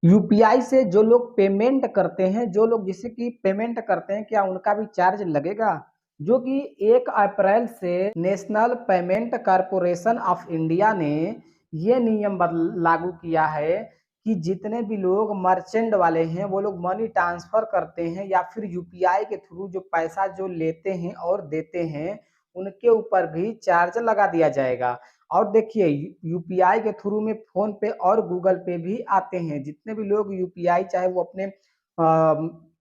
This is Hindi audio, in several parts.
यूपीआई से जो लोग पेमेंट करते हैं, जो लोग जैसे कि पेमेंट करते हैं, क्या उनका भी चार्ज लगेगा? जो कि 1 अप्रैल से national payment corporation of India ने ये नियम लागू किया है कि जितने भी लोग मर्चेंट वाले हैं, वो लोग मनी ट्रांसफर करते हैं या फिर यूपीआई के थ्रू जो पैसा जो लेते हैं और देते हैं, उनके ऊपर भी चार्ज लगा दिया जाएगा। और देखिए यूपीआई के थ्रू में फोन पे और गूगल पे भी आते हैं। जितने भी लोग यूपीआई चाहे वो अपने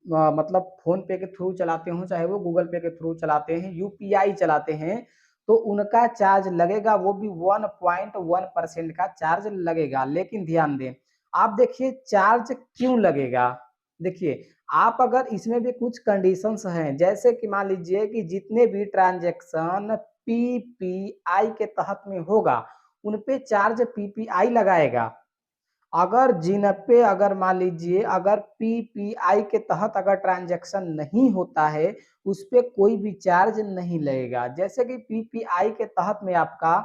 मतलब फोन पे के थ्रू चलाते हो, चाहे वो गूगल पे के थ्रू चलाते हैं, यूपीआई चलाते हैं, तो उनका चार्ज लगेगा, वो भी 1.1% का चार्ज लगेगा। लेकिन ध्यान दें, आप देखिए चार्ज क्यों लगेगा। देखिए, आप अगर इसमें भी कुछ कंडीशंस हैं, जैसे कि मान लीजिए कि जितने भी ट्रांजैक्शन पीपीआई के तहत में होगा, उन पे चार्ज पीपीआई लगाएगा। अगर जिन पे अगर मान लीजिए अगर पीपीआई के तहत अगर ट्रांजैक्शन नहीं होता है, उस पे कोई भी चार्ज नहीं लगेगा। जैसे कि पीपीआई के तहत में आपका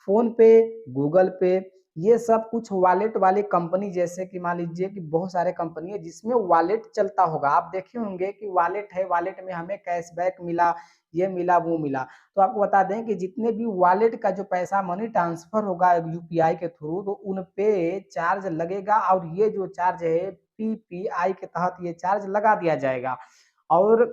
फोन पे, गूगल पे, ये सब कुछ वॉलेट वाली कंपनी, जैसे कि मान लीजिए कि बहुत सारे कंपनी है जिसमें वॉलेट चलता होगा। आप देखे होंगे कि वॉलेट है, वॉलेट में हमें कैशबैक मिला, ये मिला, वो मिला। तो आपको बता दें कि जितने भी वॉलेट का जो पैसा मनी ट्रांसफर होगा यूपीआई के थ्रू, तो उन पे चार्ज लगेगा और ये जो चार्ज है पीपीआई के तहत ये चार्ज लगा दिया जाएगा। और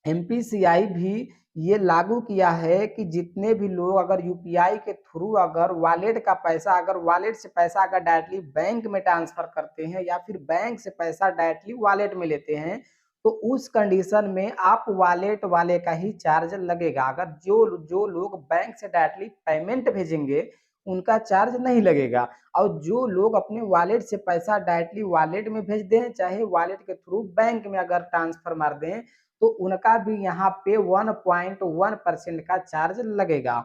एमपीसीआई भी ये लागू किया है कि जितने भी लोग अगर यूपीआई के थ्रू अगर वॉलेट का पैसा, अगर वॉलेट से पैसा अगर डायरेक्टली बैंक में ट्रांसफर करते हैं या फिर बैंक से पैसा डायरेक्टली वॉलेट में लेते हैं, तो उस कंडीशन में आप वॉलेट वाले का ही चार्ज लगेगा। अगर जो जो लोग बैंक से डायरेक्टली पेमेंट भेजेंगे, उनका चार्ज नहीं लगेगा। और जो लोग अपने वॉलेट से पैसा डायरेक्टली वॉलेट में भेज दें, चाहे वॉलेट के थ्रू बैंक में अगर ट्रांसफर मार दें, तो उनका भी यहाँ पे 1.1% का चार्ज लगेगा।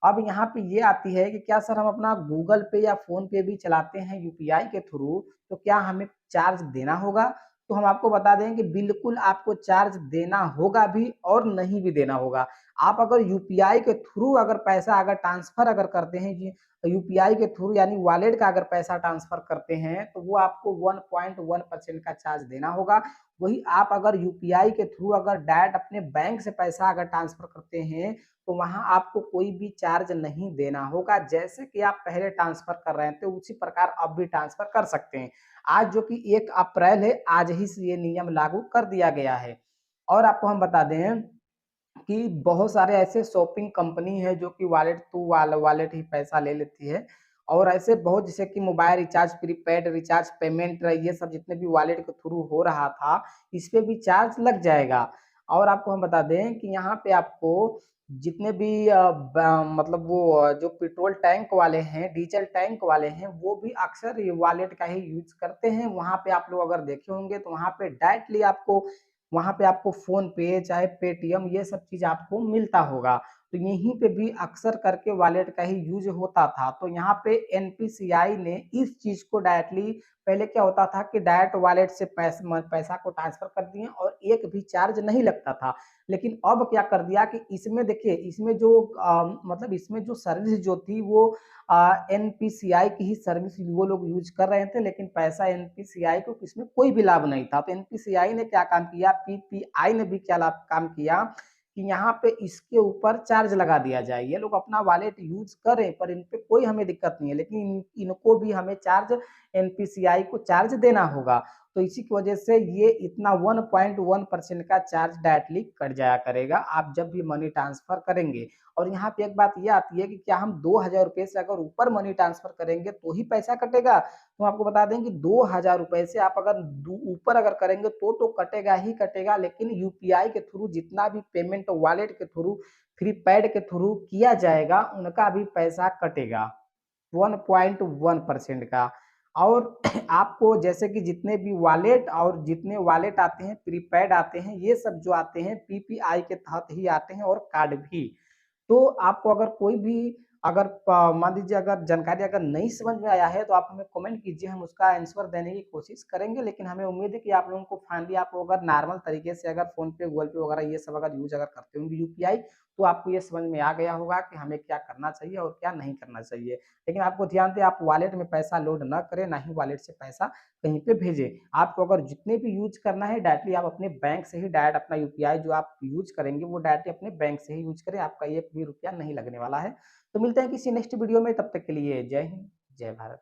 अब यहाँ पे ये आती है कि क्या सर हम अपना गूगल पे या फोन पे भी चलाते हैं यूपीआई के थ्रू, तो क्या हमें चार्ज देना होगा? तो हम आपको बता दें कि बिल्कुल आपको चार्ज देना होगा भी और नहीं भी देना होगा। आप अगर यूपीआई के थ्रू अगर पैसा अगर ट्रांसफर अगर करते हैं यूपीआई के थ्रू, यानी वॉलेट का अगर पैसा ट्रांसफर करते हैं, तो वो आपको 1.1% का चार्ज देना होगा। वही आप अगर यूपीआई के थ्रू अगर डायरेक्ट अपने बैंक से पैसा अगर ट्रांसफर करते हैं, तो वहां आपको कोई भी चार्ज नहीं देना होगा। जैसे कि आप पहले ट्रांसफर कर रहे थे, उसी प्रकार अब भी ट्रांसफर कर सकते हैं। आज जो कि 1 अप्रैल है, आज ही से ये नियम लागू कर दिया गया है। और आपको हम बता दें कि बहुत सारे ऐसे शॉपिंग कंपनी है जो कि वॉलेट टू वॉलेट ही पैसा ले लेती है। और ऐसे बहुत, जैसे कि mobile recharge, prepaid recharge, payment, ये सब जितने भी वॉलेट के थ्रू हो रहा था, इस पे भी चार्ज लग जाएगा। और आपको हम बता दें कि यहाँ पे आपको जितने भी मतलब वो जो पेट्रोल टैंक वाले हैं, डीजल टैंक वाले हैं, वो भी अक्सर ये वॉलेट का ही यूज करते हैं। वहां पे आप लोग अगर देखे होंगे तो वहां पे डायरेक्टली आपको, वहां पे आपको फोन पे चाहे पेटीएम ये सब चीज आपको मिलता होगा। तो यहीं पे भी अक्सर करके वॉलेट का ही यूज होता था। तो यहाँ पे एनपीसीआई ने इस चीज को डायरेक्टली, पहले क्या होता था कि डायरेक्ट वॉलेट से पैसा को ट्रांसफर कर दिए और एक भी चार्ज नहीं लगता था। लेकिन अब क्या कर दिया कि इसमें देखिए, इसमें जो मतलब इसमें जो सर्विस जो थी वो एनपीसीआई की ही सर्विस वो लोग यूज कर रहे थे, लेकिन पैसा एनपीसीआई को इसमें कोई भी लाभ नहीं था। तो एनपीसीआई ने क्या काम किया, पीपीआई ने भी क्या लाभ काम किया कि यहाँ पे इसके ऊपर चार्ज लगा दिया जाए। ये लोग अपना वॉलेट यूज करें पर इन पे कोई हमें दिक्कत नहीं है, लेकिन इनको भी हमें चार्ज, एनपीसीआई को चार्ज देना होगा। तो इसी की वजह से ये इतना 1.1% का चार्ज डायरेक्टली कट जाया करेगा आप जब भी मनी ट्रांसफर करेंगे। और यहाँ पे एक बात ये आती है कि क्या हम 2,000 रुपए से अगर ऊपर मनी ट्रांसफर करेंगे तो ही पैसा कटेगा? तो आपको बता दें कि 2,000 रुपए से आप अगर ऊपर अगर करेंगे तो कटेगा ही कटेगा। लेकिन यूपीआई के थ्रू जितना भी पेमेंट वॉलेट के थ्रू, फ्री पैड के थ्रू किया जाएगा, उनका भी पैसा कटेगा 1.1% का। और आपको जैसे कि जितने भी वॉलेट और जितने वॉलेट आते हैं, प्रीपेड आते हैं, ये सब जो आते हैं पीपीआई के तहत ही आते हैं, और कार्ड भी। तो आपको अगर कोई भी अगर मान लीजिए अगर जानकारी अगर नहीं समझ में आया है, तो आप हमें कमेंट कीजिए, हम उसका आंसर देने की कोशिश करेंगे। लेकिन हमें उम्मीद है कि आप लोगों को फाइनली आप अगर नॉर्मल तरीके से अगर फोन पे, गूगल पे वगैरह ये सब अगर यूज अगर करते होंगे यूपीआई, तो आपको ये समझ में आ गया होगा कि हमें क्या करना चाहिए और क्या नहीं करना चाहिए। लेकिन आपको ध्यान दें, आप वॉलेट में पैसा लोड ना करें, ना ही वॉलेट से पैसा कहीं पे भेजें। आपको अगर जितने भी यूज़ करना है डायरेक्टली आप अपने बैंक से ही डायरेक्ट अपना यूपीआई जो आप यूज़ करेंगे वो डायरेक्टली अपने बैंक से ही यूज़ करें, आपका 1 भी रुपया नहीं लगने वाला है। तो मिलते हैं किसी नेक्स्ट वीडियो में, तब तक के लिए जय हिंद, जय भारत।